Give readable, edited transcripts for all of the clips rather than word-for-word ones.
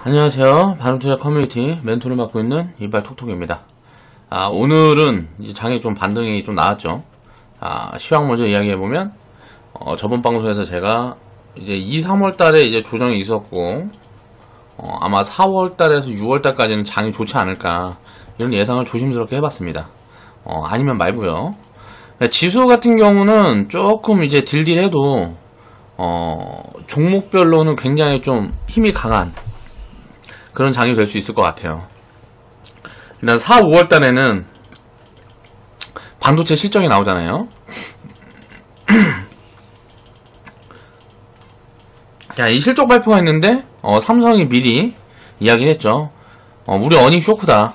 안녕하세요. 바람투자 커뮤니티 멘토를 맡고 있는 이발톡톡입니다. 오늘은 이제 장에 좀 반등이 좀 나왔죠. 시황 먼저 이야기해보면, 저번 방송에서 제가 이제 2, 3월 달에 이제 조정이 있었고, 아마 4월 달에서 6월 달까지는 장이 좋지 않을까, 이런 예상을 조심스럽게 해봤습니다. 아니면 말고요. 지수 같은 경우는 조금 이제 딜딜해도, 종목별로는 굉장히 좀 힘이 강한, 그런 장이 될 수 있을 것 같아요. 일단 4, 5월 달에는 반도체 실적이 나오잖아요. 자, 이 실적 발표가 있는데 삼성이 미리 이야기를 했죠. 우리 어닝 쇼크다.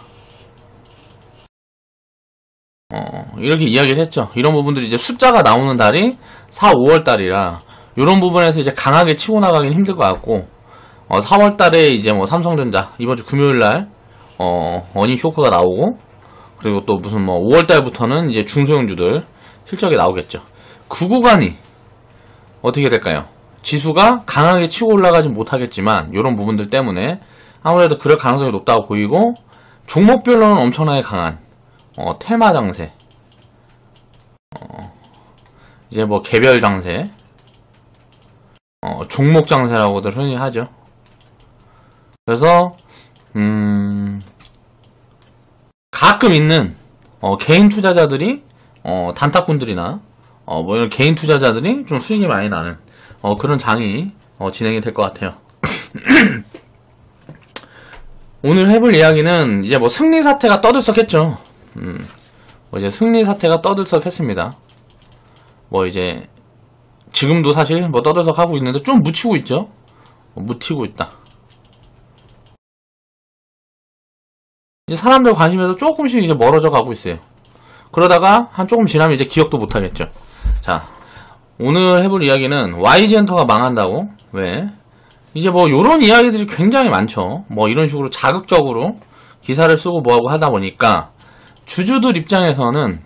이렇게 이야기를 했죠. 이런 부분들이 이제 숫자가 나오는 달이 4, 5월 달이라 이런 부분에서 이제 강하게 치고 나가긴 힘들 것 같고, 4월 달에 이제 뭐 삼성전자 이번 주 금요일 날 어닝 쇼크가 나오고, 그리고 또 무슨 뭐 5월 달부터는 이제 중소형주들 실적이 나오겠죠. 그 구간이 어떻게 될까요? 지수가 강하게 치고 올라가진 못하겠지만 이런 부분들 때문에 아무래도 그럴 가능성이 높다고 보이고, 종목별로는 엄청나게 강한 테마 장세, 이제 뭐 개별 장세, 종목 장세라고들 흔히 하죠. 그래서 가끔 있는 개인 투자자들이 단타꾼들이나 뭐 이런 개인 투자자들이 좀 수익이 많이 나는 그런 장이 진행이 될 것 같아요. 오늘 해볼 이야기는 이제 뭐 승리 사태가 떠들썩했죠. 뭐 이제 승리 사태가 떠들썩했습니다. 뭐 이제 지금도 사실 뭐 떠들썩하고 있는데 좀 묻히고 있죠. 묻히고 있다. 이제 사람들 관심에서 조금씩 이제 멀어져 가고 있어요. 그러다가 한 조금 지나면 이제 기억도 못 하겠죠. 자, 오늘 해볼 이야기는 YG엔터가 망한다고. 왜? 이제 뭐 요런 이야기들이 굉장히 많죠. 뭐 이런 식으로 자극적으로 기사를 쓰고 뭐하고 하다 보니까 주주들 입장에서는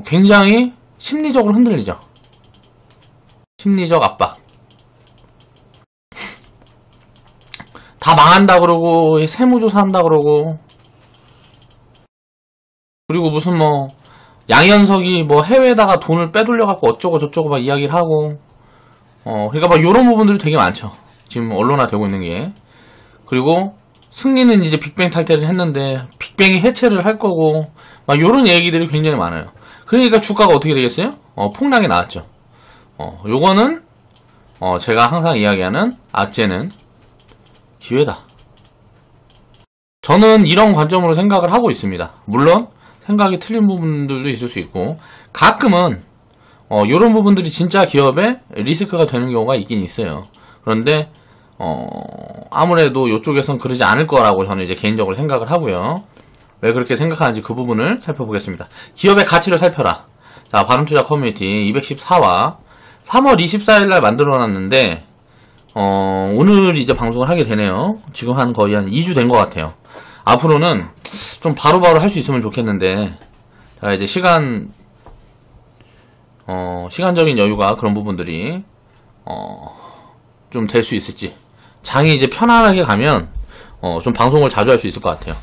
굉장히 심리적으로 흔들리죠. 심리적 압박. 다 망한다 그러고, 세무조사 한다 그러고, 그리고 무슨 뭐 양현석이 뭐 해외에다가 돈을 빼돌려갖고 어쩌고 저쩌고 막 이야기를 하고, 그러니까 막 요런 부분들이 되게 많죠. 지금 언론화되고 있는 게. 그리고 승리는 이제 빅뱅 탈퇴를 했는데 빅뱅이 해체를 할 거고, 막 요런 얘기들이 굉장히 많아요. 그러니까 주가가 어떻게 되겠어요? 폭락이 나왔죠. 요거는 제가 항상 이야기하는 악재는 기회다. 저는 이런 관점으로 생각을 하고 있습니다. 물론 생각이 틀린 부분들도 있을 수 있고, 가끔은 이런 부분들이 진짜 기업에 리스크가 되는 경우가 있긴 있어요. 그런데 아무래도 이쪽에선 그러지 않을 거라고 저는 이제 개인적으로 생각을 하고요. 왜 그렇게 생각하는지 그 부분을 살펴보겠습니다. 기업의 가치를 살펴라. 자, 바람투자 커뮤니티 214화 3월 24일 날 만들어놨는데, 오늘 이제 방송을 하게 되네요. 지금 거의 한 2주 된 것 같아요. 앞으로는 좀 바로바로 할 수 있으면 좋겠는데, 자, 이제 시간적인 여유가 그런 부분들이, 좀 될 수 있을지. 장이 이제 편안하게 가면, 좀 방송을 자주 할 수 있을 것 같아요.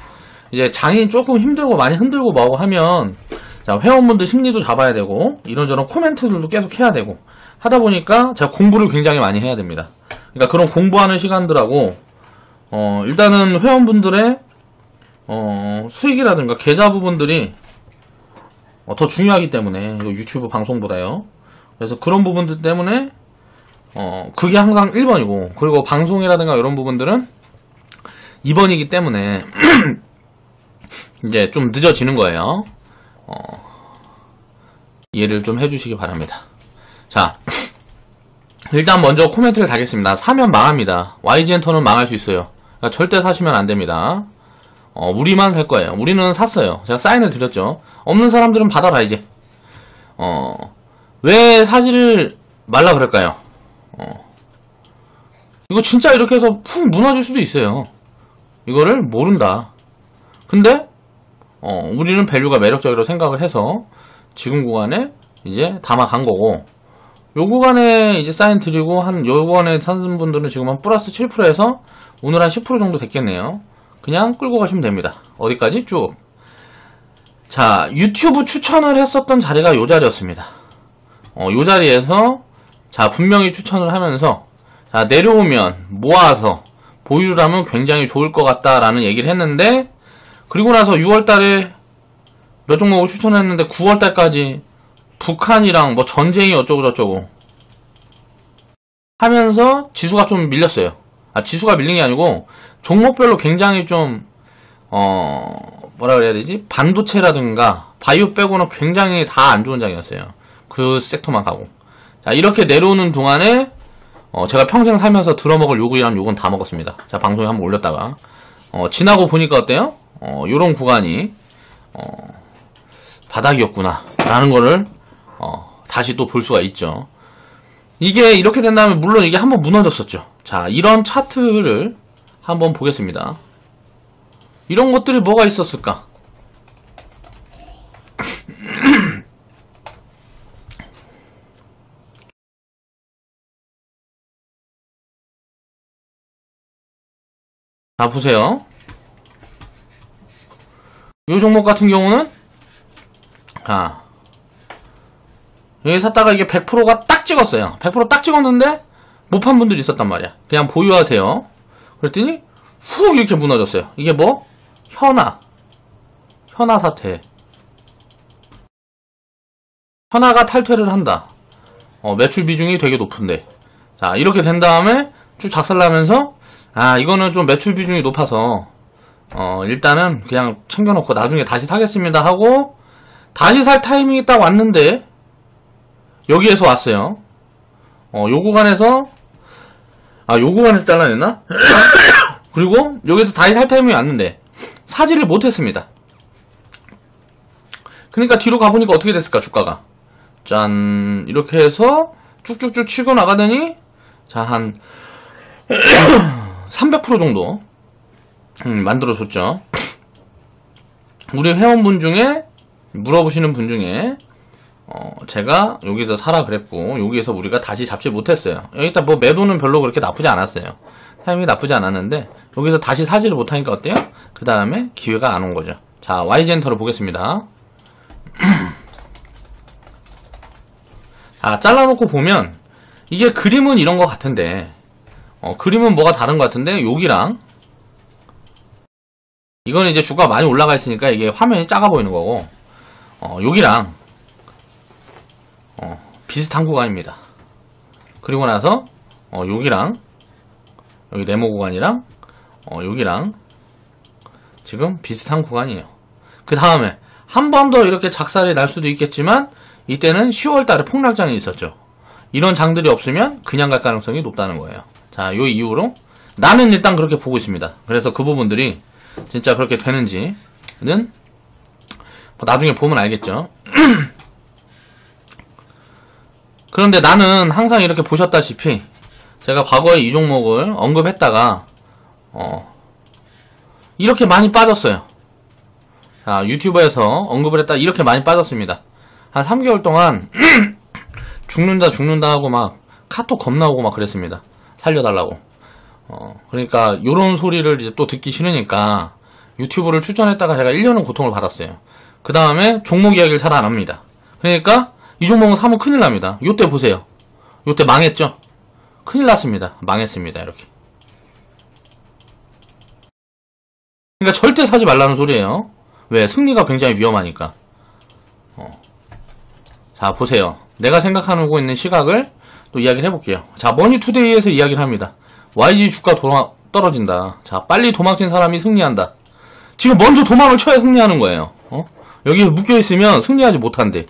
이제 장이 조금 힘들고 많이 흔들고 뭐하고 하면, 자, 회원분들 심리도 잡아야 되고, 이런저런 코멘트들도 계속 해야 되고, 하다 보니까 제가 공부를 굉장히 많이 해야 됩니다. 그러니까 그런 공부하는 시간들하고, 일단은 회원분들의, 수익이라든가 계좌 부분들이, 더 중요하기 때문에, 유튜브 방송보다요. 그래서 그런 부분들 때문에, 그게 항상 1번이고, 그리고 방송이라든가 이런 부분들은 2번이기 때문에, 이제 좀 늦어지는 거예요. 이해를 좀 해주시기 바랍니다. 자, 일단 먼저 코멘트를 달겠습니다. 사면 망합니다. YG엔터는 망할 수 있어요. 그러니까 절대 사시면 안 됩니다. 우리만 살 거예요. 우리는 샀어요. 제가 사인을 드렸죠. 없는 사람들은 받아라 이제. 왜 사지를 말라 그럴까요? 이거 진짜 이렇게 해서 푹 무너질 수도 있어요. 이거를 모른다. 근데 우리는 밸류가 매력적이라고 생각을 해서 지금 구간에 이제 담아간 거고, 요 구간에 이제 사인 드리고, 요번에 사신 분들은 지금 한 플러스 7%에서 오늘 한 10% 정도 됐겠네요. 그냥 끌고 가시면 됩니다. 어디까지? 쭉. 자, 유튜브 추천을 했었던 자리가 요 자리였습니다. 요 자리에서, 자, 분명히 추천을 하면서, 자, 내려오면 모아서 보유를 하면 굉장히 좋을 것 같다라는 얘기를 했는데, 그리고 나서 6월달에 몇 종목을 추천했는데 9월달까지 북한이랑 뭐 전쟁이 어쩌고저쩌고 하면서 지수가 좀 밀렸어요. 지수가 밀린 게 아니고 종목별로 굉장히 좀 뭐라 그래야 되지? 반도체라든가 바이오 빼고는 굉장히 다 안 좋은 장이었어요. 그 섹터만 가고. 자, 이렇게 내려오는 동안에 제가 평생 살면서 들어먹을 욕이란 욕은 다 먹었습니다. 자, 방송에 한번 올렸다가 지나고 보니까 어때요? 요런 구간이 바닥이었구나 라는 거를 다시 또 볼 수가 있죠. 이게 이렇게 된 다음에 물론 이게 한번 무너졌었죠. 자, 이런 차트를 한번 보겠습니다. 이런 것들이 뭐가 있었을까? 자, 보세요. 이 종목 같은 경우는 여기 샀다가 이게 100%가 딱 찍었어요. 100% 딱 찍었는데 못 판 분들이 있었단 말이야. 그냥 보유하세요. 그랬더니 훅 이렇게 무너졌어요. 이게 뭐? 현아 사태. 현아가 탈퇴를 한다. 매출 비중이 되게 높은데. 자, 이렇게 된 다음에 쭉 작살나면서 이거는 좀 매출 비중이 높아서 일단은 그냥 챙겨놓고 나중에 다시 사겠습니다 하고 다시 살 타이밍이 딱 왔는데 여기에서 왔어요. 요 구간에서 요 구간에서 잘라냈나? 그리고 여기서 다시 살 타이밍이 왔는데 사지를 못했습니다. 그러니까 뒤로 가보니까 어떻게 됐을까? 주가가 짠 이렇게 해서 쭉쭉쭉 치고 나가더니 자, 한 300% 정도 만들어줬죠. 우리 회원분 중에 물어보시는 분 중에 제가 여기서 사라 그랬고 여기에서 우리가 다시 잡지 못했어요. 일단 뭐 매도는 별로 그렇게 나쁘지 않았어요. 타이밍이 나쁘지 않았는데 여기서 다시 사지를 못하니까 어때요? 그 다음에 기회가 안 온 거죠. 자, YG엔터를 보겠습니다. 자, 잘라놓고 보면 이게 그림은 이런 것 같은데 그림은 뭐가 다른 것 같은데 여기랑 이거는 이제 주가가 많이 올라가 있으니까 이게 화면이 작아 보이는 거고 여기랑 비슷한 구간입니다. 그리고 나서 여기랑 여기 네모 구간이랑 여기랑 지금 비슷한 구간이에요. 그 다음에 한 번 더 이렇게 작살이 날 수도 있겠지만 이때는 10월달에 폭락장이 있었죠. 이런 장들이 없으면 그냥 갈 가능성이 높다는 거예요. 자, 요 이후로 나는 일단 그렇게 보고 있습니다. 그래서 그 부분들이 진짜 그렇게 되는지는 나중에 보면 알겠죠. 그런데 나는 항상 이렇게 보셨다시피 제가 과거에 이 종목을 언급했다가 이렇게 많이 빠졌어요. 자, 유튜브에서 언급을 했다 이렇게 많이 빠졌습니다. 한 3개월 동안 죽는다 하고 막 카톡 겁나 오고 막 그랬습니다. 살려달라고. 그러니까 요런 소리를 이제 또 듣기 싫으니까 유튜브를 추천했다가 제가 1년은 고통을 받았어요. 그 다음에 종목 이야기를 잘 안 합니다. 그러니까 이 종목은 사면 큰일 납니다. 요때 보세요. 요때 망했죠? 큰일 났습니다. 망했습니다. 이렇게. 그러니까 절대 사지 말라는 소리예요. 왜? 승리가 굉장히 위험하니까. 자, 보세요. 내가 생각하고 있는 시각을 또 이야기를 해볼게요. 자, 머니투데이에서 이야기를 합니다. YG 주가 떨어진다. 자, 빨리 도망친 사람이 승리한다. 지금 먼저 도망을 쳐야 승리하는 거예요. 여기 묶여있으면 승리하지 못한대.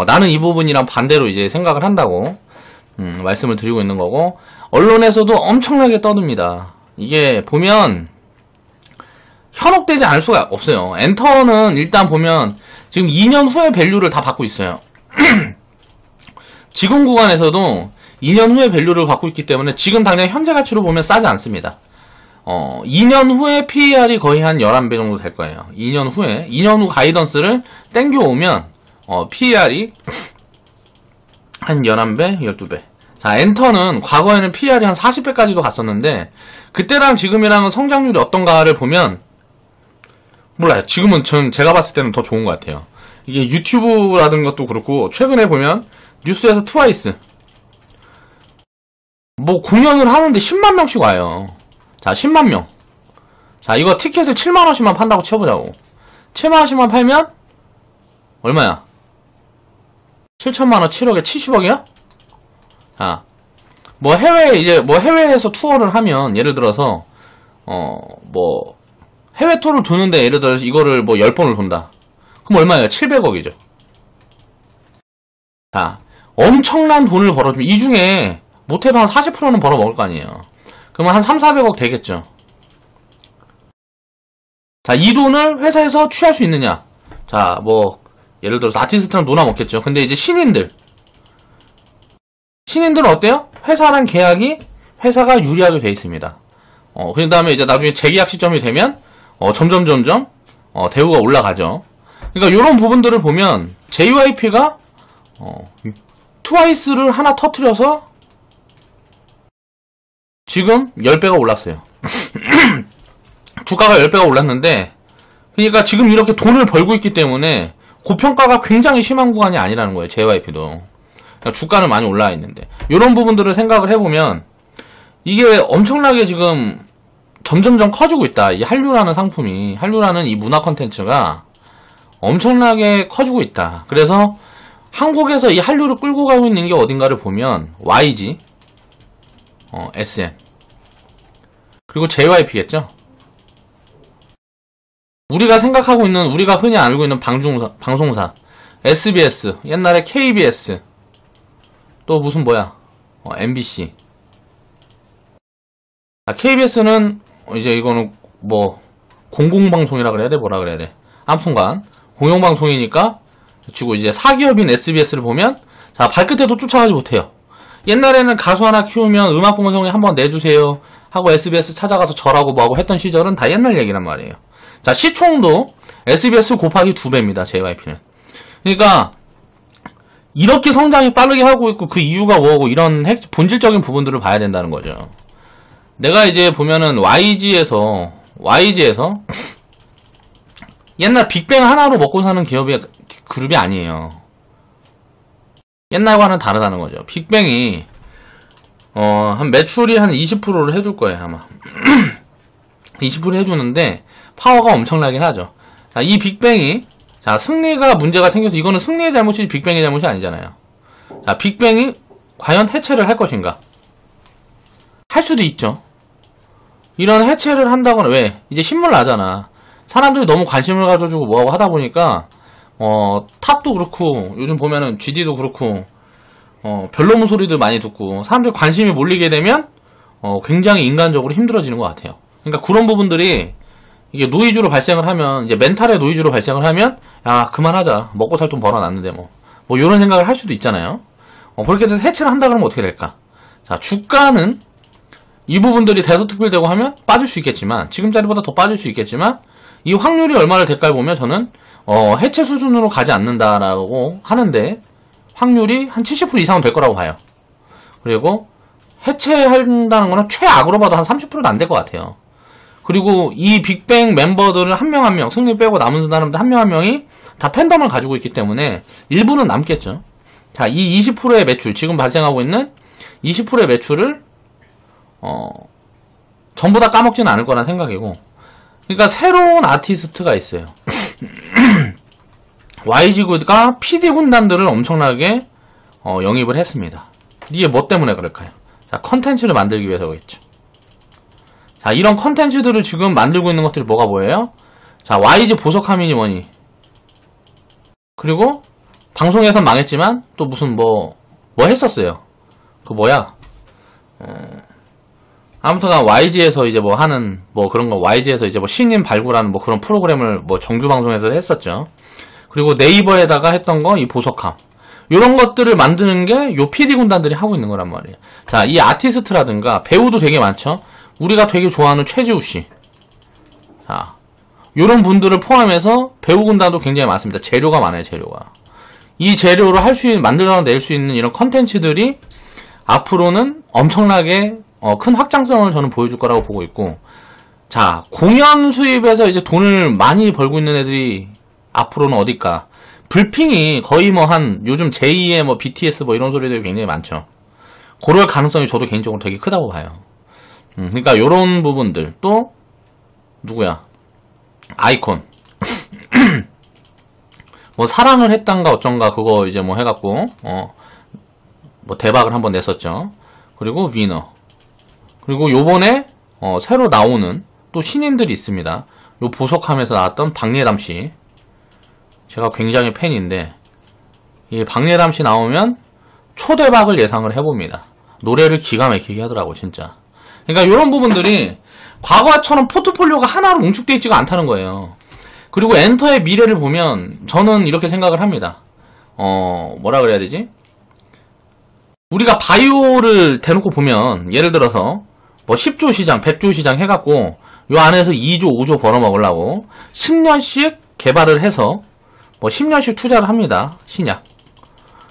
나는 이 부분이랑 반대로 이제 생각을 한다고 말씀을 드리고 있는 거고, 언론에서도 엄청나게 떠듭니다. 이게 보면 현혹되지 않을 수가 없어요. 엔터는 일단 보면 지금 2년 후에 밸류를 다 받고 있어요. 지금 구간에서도 2년 후에 밸류를 받고 있기 때문에 지금 당장 현재 가치로 보면 싸지 않습니다. 2년 후에 PER이 거의 한 11배 정도 될 거예요. 2년 후 가이던스를 땡겨오면 PER이 한 11배, 12배. 자, 엔터는 과거에는 PR이 한 40배까지도 갔었는데, 그때랑 지금이랑은 성장률이 어떤가를 보면, 몰라요. 지금은 제가 봤을 때는 더 좋은 것 같아요. 이게 유튜브라든 것도 그렇고, 최근에 보면, 뉴스에서 트와이스. 뭐, 공연을 하는데 10만 명씩 와요. 자, 10만 명. 자, 이거 티켓을 7만원씩만 판다고 쳐보자고. 7만원씩만 팔면, 얼마야? 7천만원, 7억에 70억이야? 자, 뭐 해외에서 투어를 하면, 예를 들어서, 해외 투어를 도는데, 예를 들어서 이거를 뭐 10번을 돈다. 그럼 얼마예요? 700억이죠. 자, 엄청난 돈을 벌어주면, 이 중에, 못해도 한 40%는 벌어먹을 거 아니에요. 그러면 한 3, 400억 되겠죠. 자, 이 돈을 회사에서 취할 수 있느냐? 자, 뭐, 예를 들어서 아티스트랑 놀아먹겠죠. 근데 이제 신인들은 어때요? 회사랑 계약이 회사가 유리하게 돼 있습니다. 그 다음에 이제 나중에 재계약 시점이 되면 점점 대우가 올라가죠. 그러니까 이런 부분들을 보면 JYP가 트와이스를 하나 터트려서 지금 10배가 올랐어요. 주가가 10배가 올랐는데, 그러니까 지금 이렇게 돈을 벌고 있기 때문에 고평가가 굉장히 심한 구간이 아니라는 거예요. JYP도. 그러니까 주가는 많이 올라와 있는데, 이런 부분들을 생각을 해보면 이게 엄청나게 지금 점점점 커지고 있다. 이 한류라는 상품이, 한류라는 이 문화 콘텐츠가 엄청나게 커지고 있다. 그래서 한국에서 이 한류를 끌고 가고 있는 게 어딘가를 보면 YG, SM, 그리고 JYP겠죠. 우리가 생각하고 있는, 우리가 흔히 알고 있는 방송사, SBS, 옛날에 KBS, 또 무슨 MBC. KBS는 이제 이거는 뭐 공공방송이라 그래야 돼, 뭐라 그래야 돼. 아무튼간 공영방송이니까. 그리고 이제 사기업인 SBS를 보면, 자, 발끝에도 쫓아가지 못해요. 옛날에는 가수 하나 키우면 음악방송에 한번 내주세요 하고 SBS 찾아가서 절하고 뭐하고 했던 시절은 다 옛날 얘기란 말이에요. 자, 시총도 SBS 곱하기 2배입니다, JYP는. 그러니까 이렇게 성장이 빠르게 하고 있고, 그 이유가 뭐고, 이런 본질적인 부분들을 봐야 된다는 거죠. 내가 이제 보면은 YG에서 옛날 빅뱅 하나로 먹고 사는 그룹이 아니에요. 옛날과는 다르다는 거죠. 빅뱅이 한 매출이 한 20%를 해줄 거예요, 아마. 20% 해주는데 파워가 엄청나긴 하죠. 자, 이 빅뱅이, 자, 승리가 문제가 생겨서, 이거는 승리의 잘못이지 빅뱅의 잘못이 아니잖아요. 자, 빅뱅이 과연 해체를 할 것인가? 할 수도 있죠. 이런 해체를 한다거나, 왜? 이제 신문 나잖아. 사람들이 너무 관심을 가져주고 뭐하고 하다 보니까, 탑도 그렇고, 요즘 보면은 GD도 그렇고, 별로문 소리들 많이 듣고, 사람들 관심이 몰리게 되면, 굉장히 인간적으로 힘들어지는 것 같아요. 그러니까 그런 부분들이, 이게 노이즈로 발생을 하면, 이제 멘탈의 노이즈로 발생을 하면, 야, 그만하자. 먹고 살 돈 벌어놨는데 뭐. 뭐, 요런 생각을 할 수도 있잖아요. 그렇게 해서 해체를 한다 그러면 어떻게 될까? 자, 주가는, 이 부분들이 대서특필되고 하면 빠질 수 있겠지만, 지금 자리보다 더 빠질 수 있겠지만, 이 확률이 얼마를 될까를 보면 저는, 해체 수준으로 가지 않는다라고 하는데, 확률이 한 70% 이상은 될 거라고 봐요. 그리고, 해체한다는 거는 최악으로 봐도 한 30%도 안 될 것 같아요. 그리고 이 빅뱅 멤버들은 한 명 한 명, 승리 빼고 남은 사람들 한 명 한 명이 다 팬덤을 가지고 있기 때문에 일부는 남겠죠. 자, 이 20%의 매출, 지금 발생하고 있는 20%의 매출을 전부 다 까먹지는 않을 거란 생각이고, 그러니까 새로운 아티스트가 있어요. YG가 PD 군단들을 엄청나게 영입을 했습니다. 이게 뭐 때문에 그럴까요? 자, 컨텐츠를 만들기 위해서겠죠. 자, 이런 컨텐츠들을 지금 만들고 있는 것들이 뭐예요? 자, YG 보석하미니 뭐니. 그리고 방송에선 망했지만 또 무슨 뭐 했었어요. 그 아무튼간 YG에서 이제 뭐 하는 뭐 그런 거, YG에서 이제 뭐 신인 발굴하는 뭐 그런 프로그램을 뭐 정규 방송에서 했었죠. 그리고 네이버에다가 했던 거 이 보석함. 요런 것들을 만드는 게 요 PD 군단들이 하고 있는 거란 말이에요. 자, 이 아티스트라든가 배우도 되게 많죠. 우리가 되게 좋아하는 최지우 씨. 자, 요런 분들을 포함해서 배우 군단도 굉장히 많습니다. 재료가 많아요, 재료가. 이 재료를 만들어낼 수 있는 이런 컨텐츠들이 앞으로는 엄청나게 큰 확장성을 저는 보여줄 거라고 보고 있고, 자, 공연 수입에서 이제 돈을 많이 벌고 있는 애들이 앞으로는 어딜까? 불핑이 거의 뭐 요즘 제2의 뭐 BTS 뭐 이런 소리들이 굉장히 많죠. 그럴 가능성이 저도 개인적으로 되게 크다고 봐요. 그러니까 요런 부분들. 또 누구야? 아이콘. 뭐 사랑을 했단가 어쩐가 그거 이제 뭐 해갖고 뭐 대박을 한번 냈었죠. 그리고 위너. 그리고 요번에 새로 나오는 또 신인들이 있습니다. 요 보석함에서 나왔던 박예담씨. 제가 굉장히 팬인데 이 박예담씨 나오면 초대박을 예상을 해봅니다. 노래를 기가 막히게 하더라고 진짜. 그러니까 이런 부분들이 과거처럼 포트폴리오가 하나로 뭉축되어 있지가 않다는 거예요. 그리고 엔터의 미래를 보면 저는 이렇게 생각을 합니다. 뭐라 그래야 되지? 우리가 바이오를 대놓고 보면 예를 들어서 뭐 10조 시장, 100조 시장 해갖고 요 안에서 2조, 5조 벌어먹으려고 10년씩 개발을 해서 뭐 10년씩 투자를 합니다. 신약.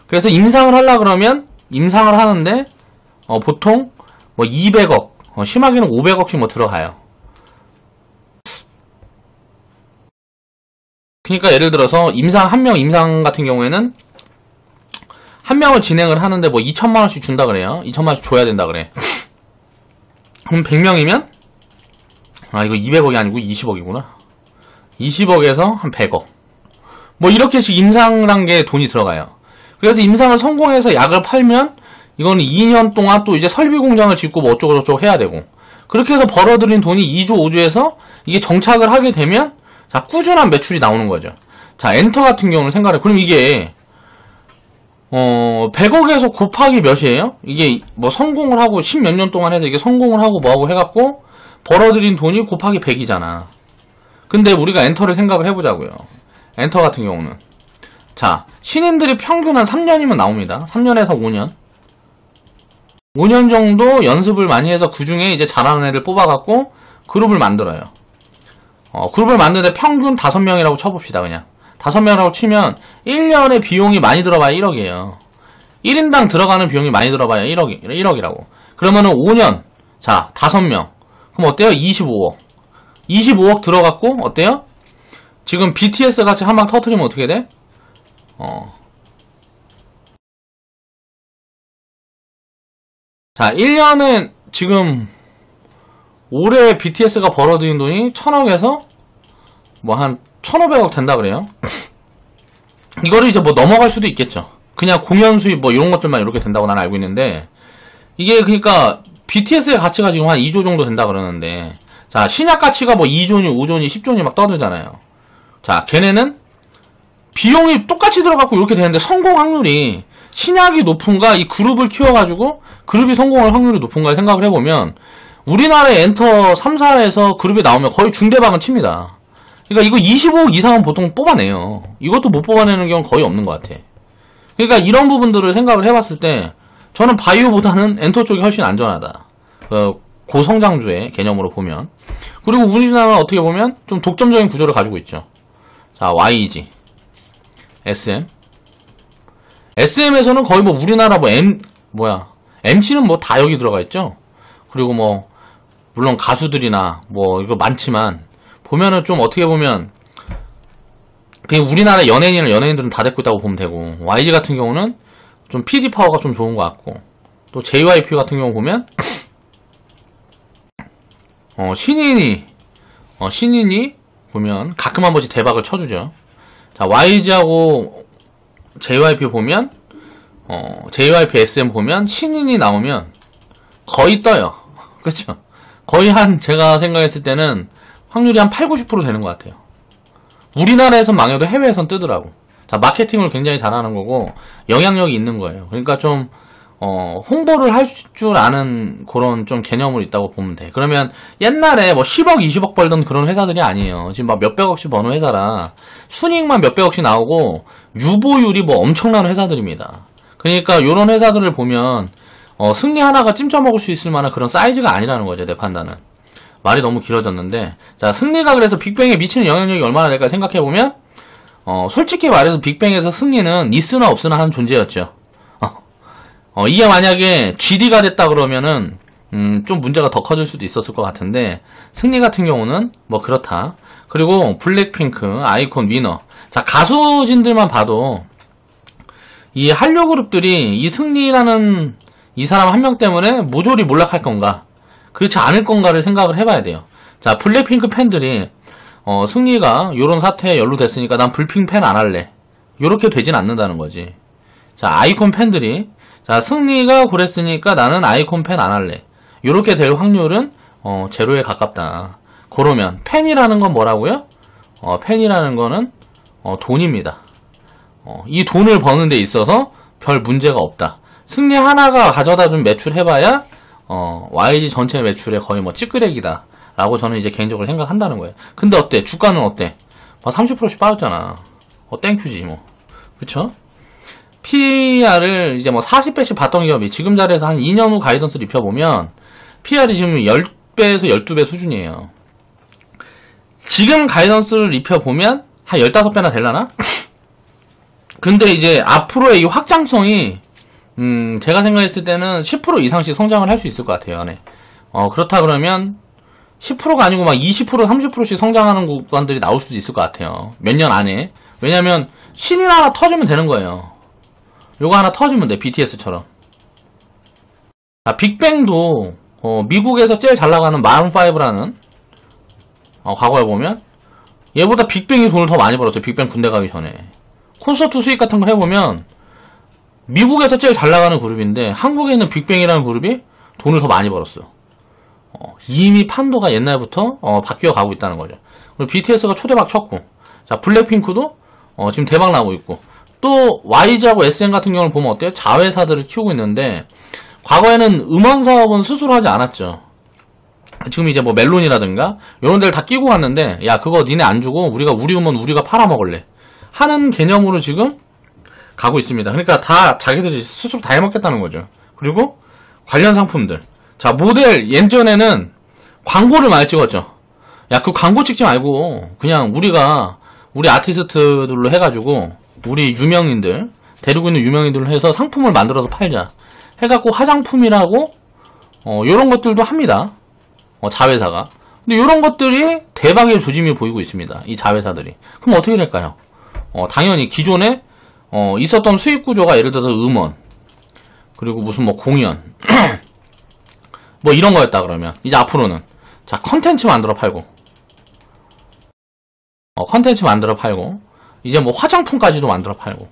그래서 임상을 하려고 그러면 임상을 하는데 보통 뭐 200억, 심하게는 500억씩 뭐 들어가요. 그러니까 예를 들어서 한 명 임상 같은 경우에는 한 명을 진행을 하는데 뭐 2천만원씩 준다 그래요. 2천만원씩 줘야 된다 그래. 그럼 100명이면 이거 200억이 아니고 20억이구나. 20억에서 한 100억. 뭐 이렇게씩 임상을 한 게 돈이 들어가요. 그래서 임상을 성공해서 약을 팔면 이거는 2년 동안 또 이제 설비 공장을 짓고 뭐 어쩌고저쩌고 해야 되고, 그렇게 해서 벌어들인 돈이 2조 5조에서 이게 정착을 하게 되면 자, 꾸준한 매출이 나오는 거죠. 자, 엔터 같은 경우는 생각해. 그럼 이게 100억에서 곱하기 몇이에요? 이게 뭐 성공을 하고 10몇 년 동안 해서 이게 성공을 하고 뭐하고 해갖고 벌어들인 돈이 곱하기 100이잖아. 근데 우리가 엔터를 생각을 해보자고요. 엔터 같은 경우는 자, 신인들이 평균 한 3년이면 나옵니다. 3년에서 5년. 5년 정도 연습을 많이 해서 그 중에 이제 잘하는 애들 뽑아갖고 그룹을 만들어요. 그룹을 만드는데 평균 5명이라고 쳐봅시다, 그냥. 5명이라고 치면 1년에 비용이 많이 들어봐야 1억이에요. 1인당 들어가는 비용이 많이 들어봐야 1억이라고. 그러면은 5년. 자, 5명. 그럼 어때요? 25억. 25억 들어갔고, 어때요? 지금 BTS 같이 한 방 터트리면 어떻게 돼? 자, 1년에 지금 올해 BTS가 벌어들인 돈이 1000억에서 뭐 한 1500억 된다 그래요. 이거를 이제 뭐 넘어갈 수도 있겠죠. 그냥 공연 수입 뭐 이런 것들만 이렇게 된다고 난 알고 있는데, 이게 그러니까 BTS의 가치가 지금 한 2조 정도 된다 그러는데, 자, 신약 가치가 뭐 2조니 5조니 10조니 막 떠들잖아요. 자, 걔네는 비용이 똑같이 들어갔고 이렇게 되는데 성공 확률이 신약이 높은가 이 그룹을 키워가지고 그룹이 성공할 확률이 높은가 생각을 해보면 우리나라의 엔터 3사에서 그룹이 나오면 거의 중대박은 칩니다. 그러니까 이거 25억 이상은 보통 뽑아내요. 이것도 못 뽑아내는 경우는 거의 없는 것 같아. 그러니까 이런 부분들을 생각을 해봤을 때 저는 바이오보다는 엔터 쪽이 훨씬 안전하다. 고성장주의 개념으로 보면. 그리고 우리나라는 어떻게 보면 좀 독점적인 구조를 가지고 있죠. 자, YG, SM. SM에서는 거의 뭐 우리나라 MC는 뭐 다 여기 들어가 있죠. 그리고 뭐 물론 가수들이나 뭐 이거 많지만 보면은 좀 어떻게 보면 그냥 우리나라 연예인들은 다 데리고 있다고 보면 되고, YG 같은 경우는 좀 PD 파워가 좀 좋은 것 같고, 또 JYP 같은 경우 보면 신인이 보면 가끔 한 번씩 대박을 쳐주죠. 자, YG하고 JYP 보면 JYP SM 보면 신인이 나오면 거의 떠요. 그쵸? 거의 제가 생각했을 때는 확률이 한 80~90% 되는 것 같아요. 우리나라에선 망해도 해외에선 뜨더라고. 자, 마케팅을 굉장히 잘하는 거고 영향력이 있는 거예요. 그러니까 좀 홍보를 할 줄 아는 그런 좀 개념으로 있다고 보면 돼. 그러면 옛날에 뭐 10억, 20억 벌던 그런 회사들이 아니에요. 지금 막 몇백억씩 버는 회사라 순이익만 몇백억씩 나오고 유보율이 뭐 엄청난 회사들입니다. 그러니까 요런 회사들을 보면 승리 하나가 찜쪄먹을 수 있을 만한 그런 사이즈가 아니라는 거죠, 내 판단은. 말이 너무 길어졌는데, 자, 승리가 그래서 빅뱅에 미치는 영향력이 얼마나 될까 생각해보면 솔직히 말해서 빅뱅에서 승리는 있으나 없으나 하는 존재였죠. 이게 만약에 GD가 됐다 그러면은 좀 문제가 더 커질 수도 있었을 것 같은데 승리 같은 경우는 뭐 그렇다. 그리고 블랙핑크, 아이콘, 위너. 자, 가수진들만 봐도 이 한류 그룹들이 이 승리라는 이 사람 한 명 때문에 모조리 몰락할 건가 그렇지 않을 건가를 생각을 해봐야 돼요. 자, 블랙핑크 팬들이 승리가 요런 사태에 연루됐으니까 난 블핑 팬 안 할래 요렇게 되진 않는다는 거지. 자, 아이콘 팬들이 자, 승리가 그랬으니까 나는 아이콘 팬 안 할래 요렇게 될 확률은 제로에 가깝다. 그러면 팬이라는 건 뭐라고요? 팬이라는 거는 돈입니다. 이 돈을 버는 데 있어서 별 문제가 없다. 승리 하나가 가져다 준 매출 해봐야 YG 전체 매출의 거의 뭐 찌끄레기다 라고 저는 이제 개인적으로 생각한다는 거예요. 근데 어때? 주가는 어때? 30%씩 빠졌잖아. 땡큐지 뭐. 그쵸? PR을 이제 뭐 40배씩 봤던 기업이 지금 자리에서 한 2년 후 가이던스를 입혀보면 PR이 지금 10배에서 12배 수준이에요. 지금 가이던스를 입혀보면 한 15배나 되려나? 근데 이제 앞으로의 이 확장성이 제가 생각했을 때는 10% 이상씩 성장을 할 수 있을 것 같아요. 안에. 그렇다 그러면 10%가 아니고 막 20%, 30%씩 성장하는 구간들이 나올 수도 있을 것 같아요. 몇 년 안에. 왜냐면 신인 하나 터지면 되는 거예요. 요거 하나 터지면 돼. BTS처럼. 자, 빅뱅도 미국에서 제일 잘 나가는 마룬5라는 과거에 보면 얘보다 빅뱅이 돈을 더 많이 벌었어요. 빅뱅 군대 가기 전에. 콘서트 수익 같은 걸 해보면 미국에서 제일 잘 나가는 그룹인데 한국에 있는 빅뱅이라는 그룹이 돈을 더 많이 벌었어. 이미 판도가 옛날부터 바뀌어 가고 있다는 거죠. 그리고 BTS가 초대박 쳤고, 자, 블랙핑크도 지금 대박 나고 있고, 또 YG하고 SM 같은 경우를 보면 어때요? 자회사들을 키우고 있는데 과거에는 음원 사업은 스스로 하지 않았죠. 지금 이제 뭐 멜론이라든가 이런 데를 다 끼고 갔는데, 야, 그거 니네 안 주고 우리 음원 우리가 팔아먹을래 하는 개념으로 지금 가고 있습니다. 그러니까 다 자기들이 스스로 다 해먹겠다는 거죠. 그리고 관련 상품들. 자, 모델 예전에는 광고를 많이 찍었죠. 야, 그 광고 찍지 말고 그냥 우리 아티스트들로 해가지고 우리 유명인들 데리고 있는 유명인들로 해서 상품을 만들어서 팔자 해갖고 화장품이라고 요런 것들도 합니다. 자회사가. 근데 요런 것들이 대박의 조짐이 보이고 있습니다. 이 자회사들이. 그럼 어떻게 될까요? 당연히 기존에 있었던 수익 구조가 예를 들어서 음원 그리고 무슨 뭐 공연 뭐 이런 거였다 그러면 이제 앞으로는 자, 컨텐츠 만들어 팔고 컨텐츠 만들어 팔고 이제 뭐 화장품까지도 만들어 팔고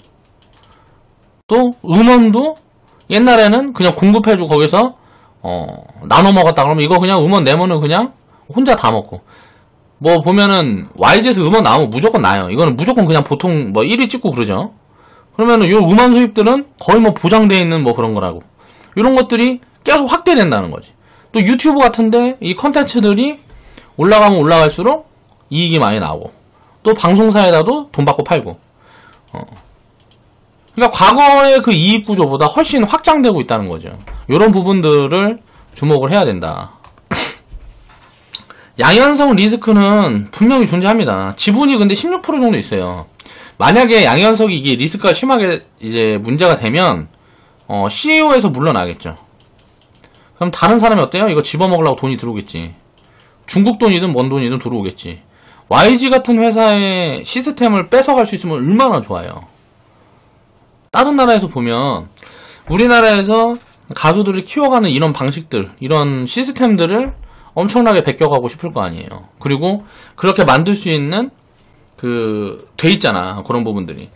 또 음원도 옛날에는 그냥 공급해주고 거기서 나눠 먹었다 그러면 이거 그냥 음원 내면은 그냥 혼자 다 먹고 뭐 보면은 YG에서 음원 나오면 무조건 나요. 이거는 무조건 그냥 보통 뭐 1위 찍고 그러죠. 그러면은 요 음원 수입들은 거의 뭐 보장되어 있는 뭐 그런 거라고. 이런 것들이 계속 확대된다는 거지. 또 유튜브 같은데 이 컨텐츠들이 올라가면 올라갈수록 이익이 많이 나오고 또 방송사에다도 돈 받고 팔고. 그러니까 과거의 그 이익 구조보다 훨씬 확장되고 있다는 거죠. 이런 부분들을 주목을 해야 된다. 양현석 리스크는 분명히 존재합니다. 지분이 근데 16% 정도 있어요. 만약에 양현석이 이게 리스크가 심하게 이제 문제가 되면 CEO에서 물러나겠죠. 그럼 다른 사람이 어때요? 이거 집어먹으려고 돈이 들어오겠지. 중국 돈이든 뭔 돈이든 들어오겠지. YG 같은 회사의 시스템을 뺏어갈 수 있으면 얼마나 좋아요. 다른 나라에서 보면 우리나라에서 가수들을 키워가는 이런 방식들, 이런 시스템들을 엄청나게 베껴가고 싶을 거 아니에요. 그리고 그렇게 만들 수 있는 돼 있잖아. 그런 부분들이.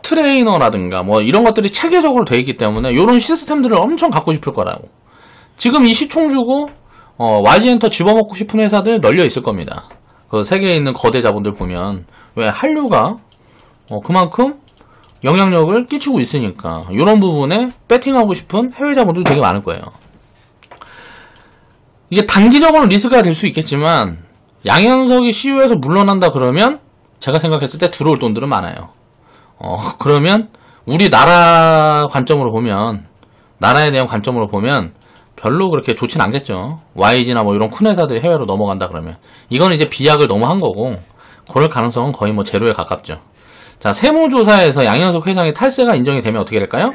트레이너라든가 뭐 이런 것들이 체계적으로 돼 있기 때문에 이런 시스템들을 엄청 갖고 싶을 거라고. 지금 이 시총 주고 YG엔터 집어먹고 싶은 회사들 널려 있을 겁니다. 그 세계에 있는 거대 자본들 보면 왜 한류가 그만큼 영향력을 끼치고 있으니까 이런 부분에 배팅하고 싶은 해외 자본들도 되게 많을 거예요. 이게 단기적으로는 리스크가 될 수 있겠지만 양현석이 CEO에서 물러난다 그러면 제가 생각했을 때 들어올 돈들은 많아요. 그러면 우리나라 관점으로 보면 나라에 대한 관점으로 보면 별로 그렇게 좋진 않겠죠. YG나 뭐 이런 큰 회사들이 해외로 넘어간다 그러면 이건 이제 비약을 너무 한 거고 그럴 가능성은 거의 뭐 제로에 가깝죠. 자, 세무조사에서 양현석 회장의 탈세가 인정이 되면 어떻게 될까요?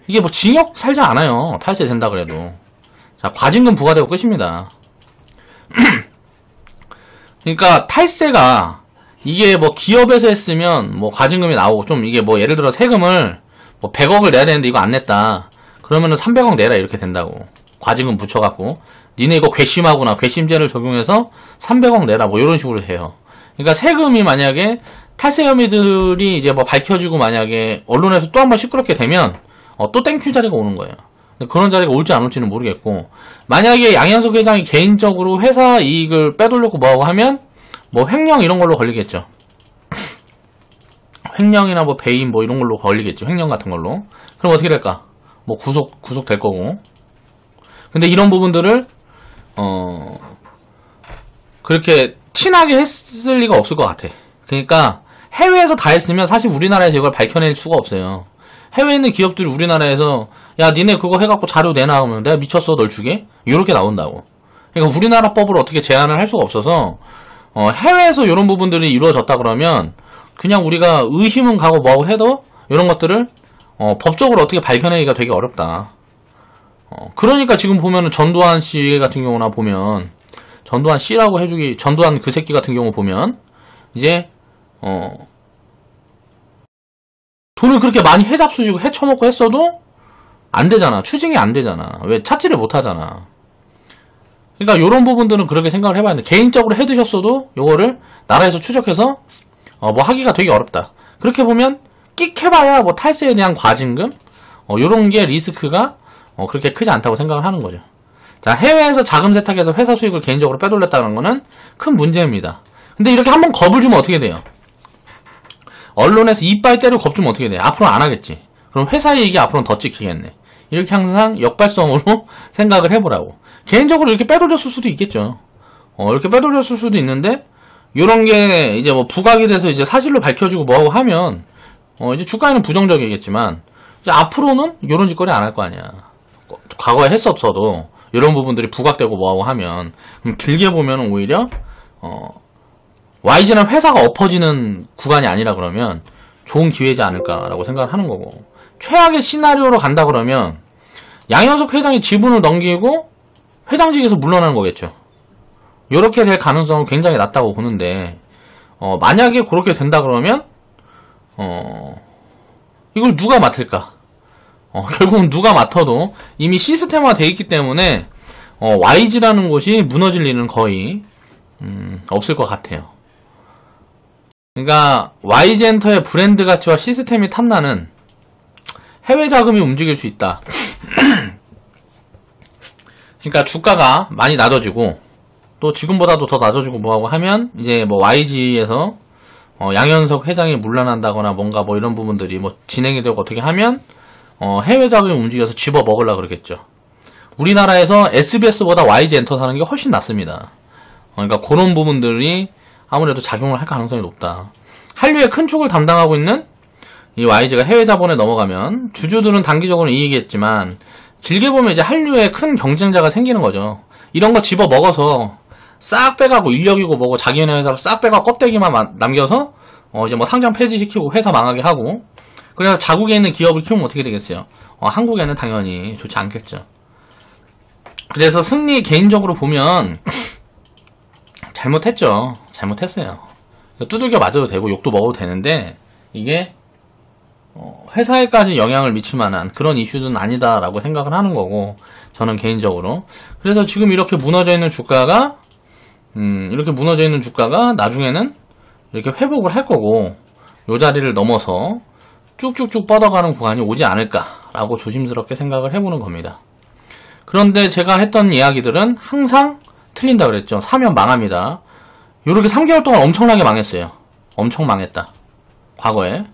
이게 뭐 징역 살지 않아요. 탈세 된다 그래도. 자, 과징금 부과되고 끝입니다. 그러니까 탈세가 이게 뭐 기업에서 했으면 뭐 과징금이 나오고 좀 이게 뭐 예를 들어 세금을 뭐 100억을 내야 되는데 이거 안 냈다. 그러면은 300억 내라 이렇게 된다고. 과징금 붙여갖고 니네 이거 괘씸하구나. 괘씸죄를 적용해서 300억 내라 뭐 이런 식으로 해요. 그러니까 세금이 만약에 탈세 혐의들이 이제 뭐 밝혀지고 만약에 언론에서 또 한 번 시끄럽게 되면 또 땡큐 자리가 오는 거예요. 그런 자리가 올지 안 올지는 모르겠고, 만약에 양현석 회장이 개인적으로 회사 이익을 빼돌려고 뭐하고 하면 뭐 횡령 이런 걸로 걸리겠죠. 횡령이나 뭐 배임 뭐 이런 걸로 걸리겠죠. 횡령 같은 걸로. 그럼 어떻게 될까? 뭐 구속 될 거고. 근데 이런 부분들을 그렇게 티나게 했을 리가 없을 것 같아. 그러니까 해외에서 다 했으면 사실 우리나라에서 이걸 밝혀낼 수가 없어요. 해외에 있는 기업들이 우리나라에서 야 니네 그거 해갖고 자료 내놔 하면 내가 미쳤어 널 주게? 이렇게 나온다고. 그러니까 우리나라 법으로 어떻게 제한을 할 수가 없어서 해외에서 이런 부분들이 이루어졌다 그러면 그냥 우리가 의심은 가고 뭐하고 해도 이런 것들을 법적으로 어떻게 밝혀내기가 되게 어렵다. 그러니까 지금 보면은 전두환 씨 같은 경우나 보면 전두환 씨라고 해주기 전두환 그 새끼 같은 경우 보면 이제 돈을 그렇게 많이 해잡수시고 해쳐먹고 했어도 안 되잖아. 추징이 안 되잖아. 왜? 찾지를 못 하잖아. 그러니까 요런 부분들은 그렇게 생각을 해봐야 돼. 개인적으로 해두셨어도 요거를 나라에서 추적해서 뭐 하기가 되게 어렵다. 그렇게 보면 끽 해봐야 뭐 탈세에 대한 과징금 요런 게 리스크가 그렇게 크지 않다고 생각을 하는 거죠. 자, 해외에서 자금 세탁해서 회사 수익을 개인적으로 빼돌렸다는 거는 큰 문제입니다. 근데 이렇게 한번 겁을 주면 어떻게 돼요? 언론에서 이빨 때리고 겁주면 어떻게 돼? 앞으로는 안 하겠지. 그럼 회사 이익이 앞으로는 더 찍히겠네. 이렇게 항상 역발성으로 생각을 해보라고. 개인적으로 이렇게 빼돌렸을 수도 있겠죠. 이렇게 빼돌렸을 수도 있는데, 요런 게 이제 뭐 부각이 돼서 이제 사실로 밝혀지고 뭐하고 하면, 이제 주가에는 부정적이겠지만, 이제 앞으로는 요런 짓거리 안 할 거 아니야. 과거에 했었어도, 이런 부분들이 부각되고 뭐하고 하면, 그럼 길게 보면 오히려, YG는 회사가 엎어지는 구간이 아니라 그러면 좋은 기회지 않을까라고 생각을 하는 거고, 최악의 시나리오로 간다 그러면 양현석 회장이 지분을 넘기고 회장직에서 물러나는 거겠죠. 이렇게 될 가능성은 굉장히 낮다고 보는데, 만약에 그렇게 된다 그러면 이걸 누가 맡을까? 결국은 누가 맡아도 이미 시스템화 돼 있기 때문에 YG라는 곳이 무너질 일은 거의 없을 것 같아요. 그러니까 YG엔터의 브랜드 가치와 시스템이 탐나는 해외 자금이 움직일 수 있다. 그러니까 주가가 많이 낮아지고 또 지금보다도 더 낮아지고 뭐하고 하면 이제 뭐 YG에서 양현석 회장이 물러난다거나 뭔가 뭐 이런 부분들이 뭐 진행이 되고 어떻게 하면 해외 자금이 움직여서 집어 먹으려고 그러겠죠. 우리나라에서 SBS보다 YG엔터 사는 게 훨씬 낫습니다. 그러니까 그런 부분들이 아무래도 작용을 할 가능성이 높다. 한류의 큰 축을 담당하고 있는 이 YG가 해외 자본에 넘어가면 주주들은 단기적으로 이익이겠지만 길게 보면 이제 한류에 큰 경쟁자가 생기는 거죠. 이런 거 집어 먹어서 싹 빼가고 인력이고 뭐고 자기네 회사로 싹 빼가 껍데기만 남겨서 이제 뭐 상장 폐지시키고 회사 망하게 하고, 그래서 자국에 있는 기업을 키우면 어떻게 되겠어요? 한국에는 당연히 좋지 않겠죠. 그래서 승리 개인적으로 보면 잘못했죠. 잘못했어요. 두들겨 맞아도 되고 욕도 먹어도 되는데 이게 회사에까지 영향을 미칠 만한 그런 이슈는 아니다라고 생각을 하는 거고, 저는 개인적으로. 그래서 지금 이렇게 무너져 있는 주가가 나중에는 이렇게 회복을 할 거고, 요 자리를 넘어서 쭉쭉쭉 뻗어가는 구간이 오지 않을까라고 조심스럽게 생각을 해보는 겁니다. 그런데 제가 했던 이야기들은 항상 틀린다 그랬죠. 사면 망합니다. 요렇게 3개월 동안 엄청나게 망했어요. 엄청 망했다. 과거에.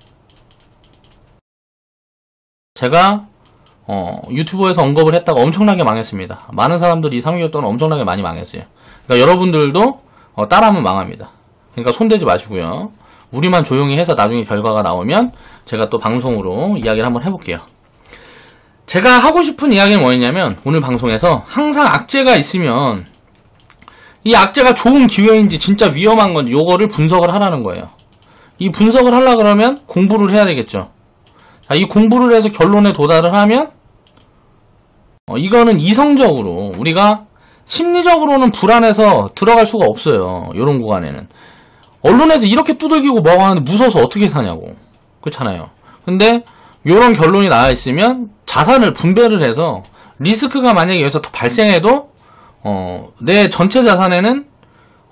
제가 유튜브에서 언급을 했다가 엄청나게 망했습니다. 많은 사람들이 3개월 동안 엄청나게 많이 망했어요. 그러니까 여러분들도 따라하면 망합니다. 그러니까 손대지 마시고요. 우리만 조용히 해서 나중에 결과가 나오면 제가 또 방송으로 이야기를 한번 해볼게요. 제가 하고 싶은 이야기는 뭐였냐면, 오늘 방송에서 항상 악재가 있으면 이 악재가 좋은 기회인지 진짜 위험한 건지 요거를 분석을 하라는 거예요. 이 분석을 하려고 그러면 공부를 해야 되겠죠. 자, 이 공부를 해서 결론에 도달을 하면 이거는 이성적으로 우리가 심리적으로는 불안해서 들어갈 수가 없어요. 이런 구간에는. 언론에서 이렇게 두들기고 뭐가 하는데 무서워서 어떻게 사냐고. 그렇잖아요. 근데 이런 결론이 나와 있으면 자산을 분배를 해서 리스크가 만약에 여기서 더 발생해도 내 전체 자산에는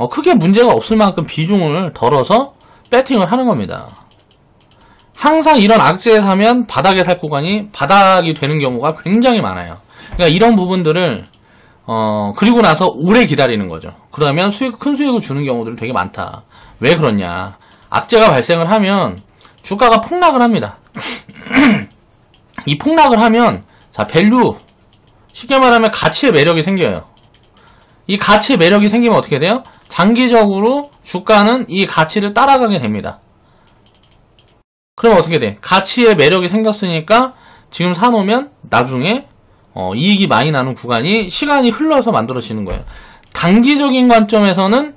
크게 문제가 없을 만큼 비중을 덜어서 배팅을 하는 겁니다. 항상 이런 악재에 사면 바닥에 살 구간이 바닥이 되는 경우가 굉장히 많아요. 그러니까 이런 부분들을 그리고 나서 오래 기다리는 거죠. 그러면 큰 수익을 주는 경우들이 되게 많다. 왜 그러냐? 악재가 발생을 하면 주가가 폭락을 합니다. 이 폭락을 하면 자, 밸류, 쉽게 말하면 가치의 매력이 생겨요. 이 가치의 매력이 생기면 어떻게 돼요? 장기적으로 주가는 이 가치를 따라가게 됩니다. 그럼 어떻게 돼? 가치의 매력이 생겼으니까 지금 사놓으면 나중에 이익이 많이 나는 구간이 시간이 흘러서 만들어지는 거예요. 단기적인 관점에서는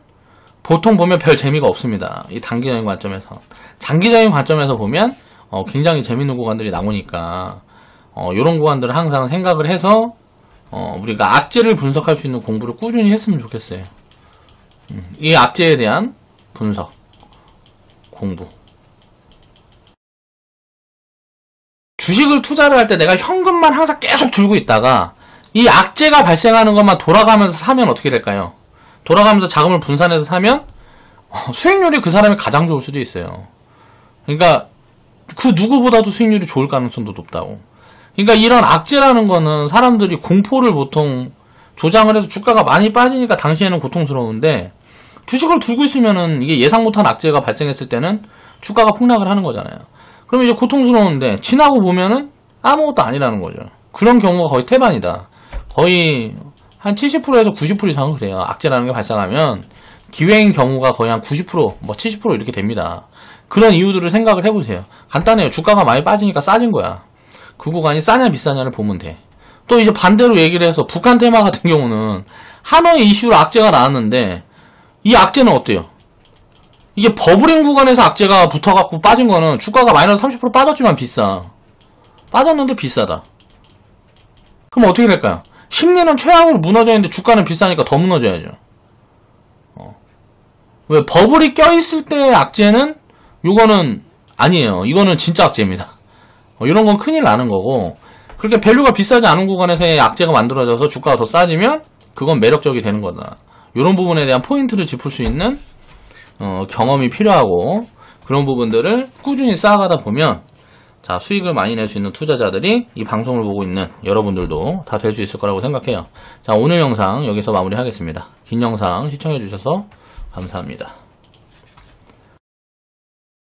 보통 보면 별 재미가 없습니다. 이 단기적인 관점에서. 장기적인 관점에서 보면 굉장히 재밌는 구간들이 나오니까 이런 구간들을 항상 생각을 해서 우리가 악재를 분석할 수 있는 공부를 꾸준히 했으면 좋겠어요. 이 악재에 대한 분석, 공부. 주식을 투자를 할 때 내가 현금만 항상 계속 들고 있다가 이 악재가 발생하는 것만 돌아가면서 사면 어떻게 될까요? 돌아가면서 자금을 분산해서 사면 수익률이 그 사람이 가장 좋을 수도 있어요. 그러니까 그 누구보다도 수익률이 좋을 가능성도 높다고. 그러니까 이런 악재라는 거는 사람들이 공포를 보통 조장을 해서 주가가 많이 빠지니까 당시에는 고통스러운데 주식을 들고 있으면은 이게 예상 못한 악재가 발생했을 때는 주가가 폭락을 하는 거잖아요. 그러면 이제 고통스러운데 지나고 보면은 아무것도 아니라는 거죠. 그런 경우가 거의 태반이다. 거의 한 70%에서 90% 이상은 그래요. 악재라는 게 발생하면 기회인 경우가 거의 한 90%, 뭐 70% 이렇게 됩니다. 그런 이유들을 생각을 해보세요. 간단해요. 주가가 많이 빠지니까 싸진 거야. 그 구간이 싸냐 비싸냐를 보면 돼. 또 이제 반대로 얘기를 해서 북한 테마 같은 경우는 하노이 이슈로 악재가 나왔는데 이 악재는 어때요? 이게 버블링 구간에서 악재가 붙어갖고 빠진 거는 주가가 마이너스 30% 빠졌지만 비싸. 빠졌는데 비싸다. 그럼 어떻게 될까요? 심리는 최악으로 무너져 있는데 주가는 비싸니까 더 무너져야죠. 왜 버블이 껴있을 때의 악재는 요거는 아니에요. 이거는 진짜 악재입니다. 이런 건 큰일 나는 거고 그렇게 밸류가 비싸지 않은 구간에서의 악재가 만들어져서 주가가 더 싸지면 그건 매력적이 되는 거다. 이런 부분에 대한 포인트를 짚을 수 있는 경험이 필요하고 그런 부분들을 꾸준히 쌓아가다 보면 자, 수익을 많이 낼 수 있는 투자자들이 이 방송을 보고 있는 여러분들도 다 될 수 있을 거라고 생각해요. 자, 오늘 영상 여기서 마무리하겠습니다. 긴 영상 시청해 주셔서 감사합니다.